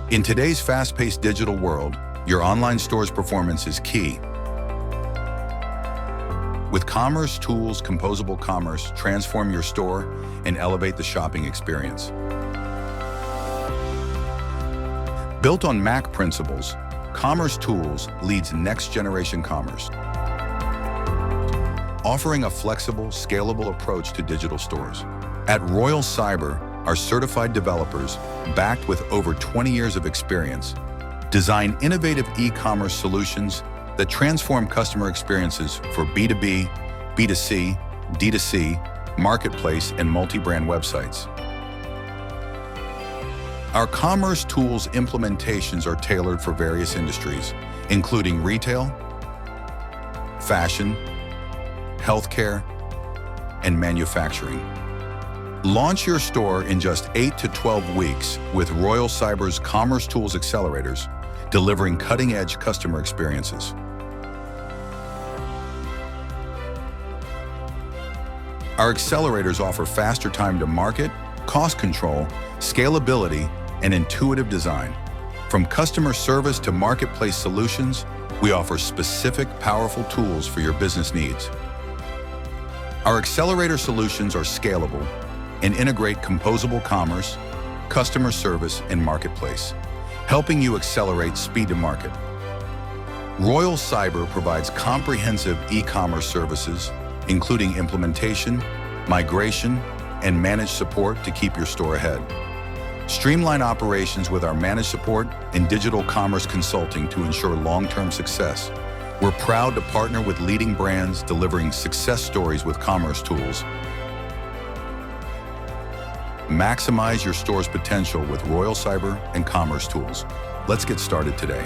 In today's fast-paced digital world, your online store's performance is key. With Commerce Tools Composable Commerce, transform your store and elevate the shopping experience. Built on MACH principles, Commerce Tools leads next-generation commerce, offering a flexible, scalable approach to digital stores. At Royal Cyber, our certified developers, backed with over 20 years of experience, design innovative e-commerce solutions that transform customer experiences for B2B, B2C, D2C, marketplace, and multi-brand websites. Our Commerce Tools implementations are tailored for various industries, including retail, fashion, healthcare, and manufacturing. Launch your store in just 8 to 12 weeks with Royal Cyber's Commerce Tools Accelerators, delivering cutting-edge customer experiences. Our accelerators offer faster time to market, cost control, scalability, and intuitive design. From customer service to marketplace solutions, we offer specific, powerful tools for your business needs. Our accelerator solutions are scalable and integrate composable commerce, customer service, and marketplace, helping you accelerate speed to market. Royal Cyber provides comprehensive e-commerce services, including implementation, migration, and managed support to keep your store ahead. Streamline operations with our managed support and digital commerce consulting to ensure long-term success. We're proud to partner with leading brands delivering success stories with Commerce Tools. Maximize your store's potential with Royal Cyber and Commerce Tools. Let's get started today.